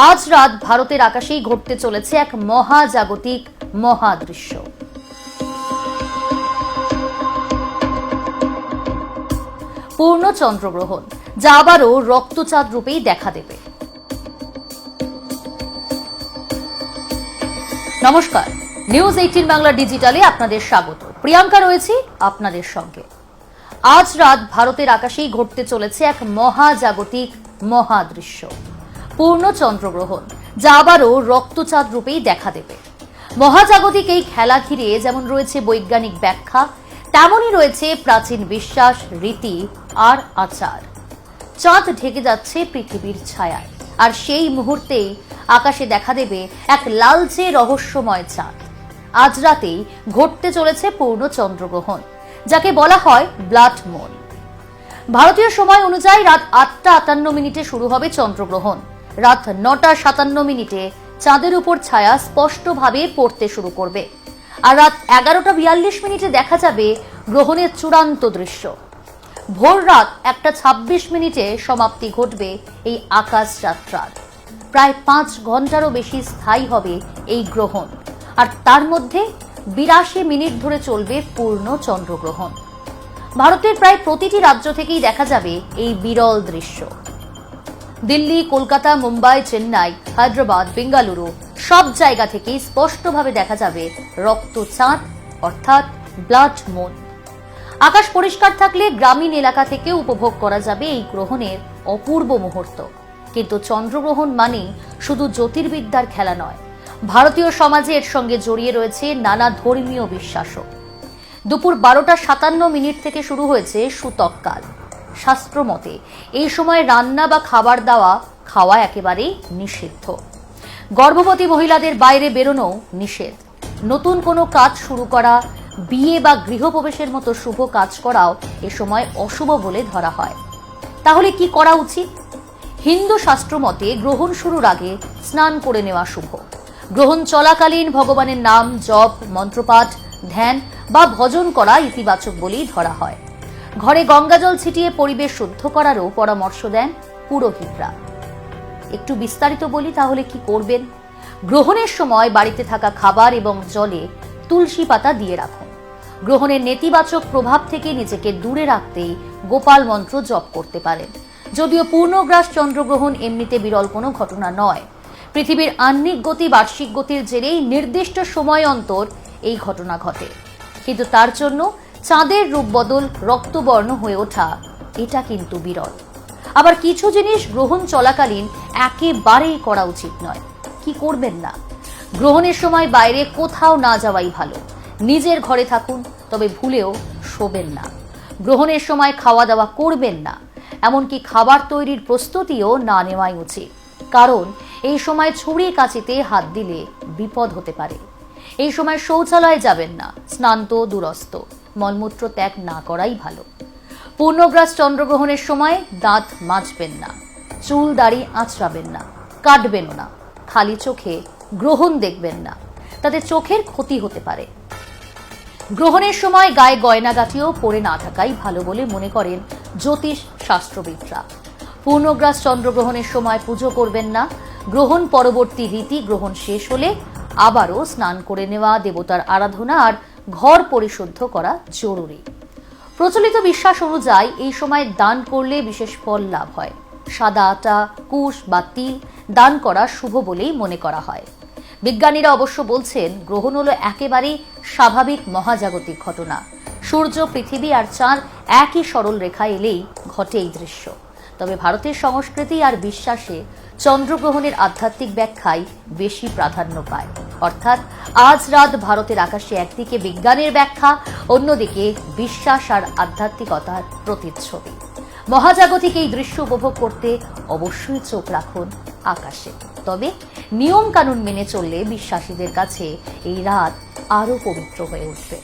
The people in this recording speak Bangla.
আজ রাত ভারতের আকাশেই ঘটতে চলেছে এক মহাজাগতিক মহাদৃশ্য। পূর্ণ চন্দ্রগ্রহণ, যা আবারও রক্তচাঁদ রূপেই দেখা দেবে। নমস্কার, নিউজ 18 বাংলা ডিজিটালে আপনাদের স্বাগত। প্রিয়াঙ্কা রয়েছি আপনাদের সঙ্গে। আজ রাত ভারতের আকাশেই ঘটতে চলেছে এক মহাজাগতিক মহাদৃশ্য, পূর্ণ চন্দ্রগ্রহণ, যা আবারও রক্তচাঁদ রূপেই দেখা দেবে। মহাজাগতিক এই খেলা ঘিরে যেমন রয়েছে বৈজ্ঞানিক ব্যাখ্যা, তেমনই রয়েছে প্রাচীন বিশ্বাস, রীতি আর আচার। চাঁদ ঢেকে যাচ্ছে পৃথিবীর ছায়ায়, আর সেই মুহূর্তেই আকাশে দেখা দেবে এক লালচে রহস্যময় চাঁদ। আজ রাতেই ঘটতে চলেছে পূর্ণ চন্দ্রগ্রহণ, যাকে বলা হয় ব্লাড মুন। ভারতীয় সময় অনুযায়ী রাত 8:58 শুরু হবে চন্দ্রগ্রহণ। রাত 9:57 চাঁদের উপর ছায়া স্পষ্টভাবে পড়তে শুরু করবে, আর রাত 11:42 দেখা যাবে গ্রহণের চূড়ান্ত দৃশ্য। ভোর রাত 1:26 সমাপ্তি ঘটবে এই আকাশ যাত্রার। প্রায় 5 ঘন্টারও বেশি স্থায়ী হবে এই গ্রহণ, আর তার মধ্যে 82 মিনিট ধরে চলবে পূর্ণ চন্দ্রগ্রহণ। ভারতের প্রায় প্রতিটি রাজ্য থেকেই দেখা যাবে এই বিরল দৃশ্য। দিল্লি, কলকাতা, মুম্বাই, চেন্নাই, হায়দ্রাবাদ, বেঙ্গালুরু সব জায়গা থেকেই স্পষ্টভাবে দেখা যাবে রক্তচাঁদ, অর্থাৎ ব্লাড মুন। আকাশ পরিষ্কার থাকলে গ্রামীণ এলাকা থেকে উপভোগ করা যাবে এই গ্রহণের অপূর্ব মুহূর্ত। কিন্তু চন্দ্রগ্রহণ মানে শুধু জ্যোতির্বিদ্যার খেলা নয়, ভারতীয় সমাজে এর সঙ্গে জড়িয়ে রয়েছে নানা ধর্মীয় বিশ্বাসও। দুপুর 12:57 থেকে শুরু হয়েছে সূতককাল। শাস্ত্র মতে এই সময় রান্না বা খাবার খাওয়া একেবারেই নিষিদ্ধ। গর্ভবতী মহিলাদের বাইরে বেরোনো নিষেধ। নতুন কোনো কাজ শুরু করা, বিয়ে বা গৃহপ্রবেশের মতো শুভ কাজ করাও এ সময় অশুভ বলে ধরা হয়। তাহলে কি করা উচিত? হিন্দু শাস্ত্র মতে গ্রহণ শুরুর আগে স্নান করে নেওয়া শুভ। গ্রহণ চলাকালীন ভগবানের নাম জপ, মন্ত্রপাঠ, ধ্যান বা ভজন করা ইতিবাচক বলেই ধরা হয়। ঘরে গঙ্গাজল ছিটিয়ে পরিবেশ শুদ্ধ করারও পরামর্শ দেন পুরোহিতরা। একটু বিস্তারিত বলি, তাহলে কি করবেন? গ্রহণের সময় বাড়িতে থাকা খাবার এবং জলে তুলসী পাতা দিয়ে রাখুন। গ্রহণের নেতিবাচক প্রভাব থেকে নিজেকে দূরে রাখতেই গোপাল মন্ত্র জপ করতে পারেন। যদিও পূর্ণগ্রাস চন্দ্রগ্রহণ এমনিতে বিরল কোনো ঘটনা নয়। পৃথিবীর আহ্নিক গতি বার্ষিক গতির জেরেই নির্দিষ্ট সময় অন্তর এই ঘটনা ঘটে, কিন্তু তার জন্য চাঁদের রূপ বদল, রক্তবর্ণ হয়ে ওঠা, এটা কিন্তু বিরল। আবার কিছু জিনিস গ্রহণ চলাকালীন একেবারেই করা উচিত নয়। কি করবেন না? গ্রহণের সময় বাইরে কোথাও না যাওয়াই ভালো। নিজের ঘরে থাকুন, তবে ভুলেও শোবেন না। গ্রহণের সময় খাওয়া দাওয়া করবেন না, এমনকি খাবার তৈরির প্রস্তুতিও না নেওয়াই উচিত। কারণ এই সময় ছুরি কাঁচিতে হাত দিলে বিপদ হতে পারে। এই সময় শৌচালয়ে যাবেন না, স্নান তো দূরস্থ, মলমূত্র ত্যাগ না করাই ভালো। পূর্ণগ্রাস চন্দ্রগ্রহণের সময় দাঁত মাজবেন না, চুল দাড়ি আঁচড়াবেন না, কাটবেনও না। খালি চোখে গ্রহণ দেখবেন না, তাতে চোখের ক্ষতি হতে পারে। গ্রহণের সময় গায়ে গয়নাগাটিও পরে না থাকাই ভালো বলে মনে করেন জ্যোতিষ শাস্ত্রবিদরা। পূর্ণগ্রাস চন্দ্রগ্রহণের সময় পুজো করবেন না। গ্রহণ পরবর্তী রীতি, গ্রহণ শেষ হলে আবারও স্নান করে নেওয়া, দেবতার আরাধনা আর ঘর পরিশুদ্ধ করা জরুরি। প্রচলিত বিশ্বাস অনুযায়ী এই সময় দান করলে বিশেষ ফল লাভ হয়। সাদা আটা, কুশ বা তিল দান করা শুভ বলেই মনে করা হয়। বিজ্ঞানীরা অবশ্য বলছেন গ্রহণ হলো একেবারেই স্বাভাবিক মহাজাগতিক ঘটনা। সূর্য, পৃথিবী আর চাঁদ একই সরল রেখায় এলেই ঘটে এই দৃশ্য। তবে ভারতের সংস্কৃতি আর বিশ্বাসে চন্দ্রগ্রহণের আধ্যাত্মিক ব্যাখ্যাই বেশি প্রাধান্য পায়। অর্থাৎ আজ রাত ভারতের আকাশে একদিকে বিজ্ঞানের ব্যাখ্যা, অন্যদিকে বিশ্বাস আর আধ্যাত্মিকতার প্রতিচ্ছবি। মহাজাগতিক এই দৃশ্য উপভোগ করতে অবশ্যই চোখ রাখুন আকাশে। তবে নিয়ম কানুন মেনে চললে বিশ্বাসীদের কাছে এই রাত আরো পবিত্র হয়ে উঠবে।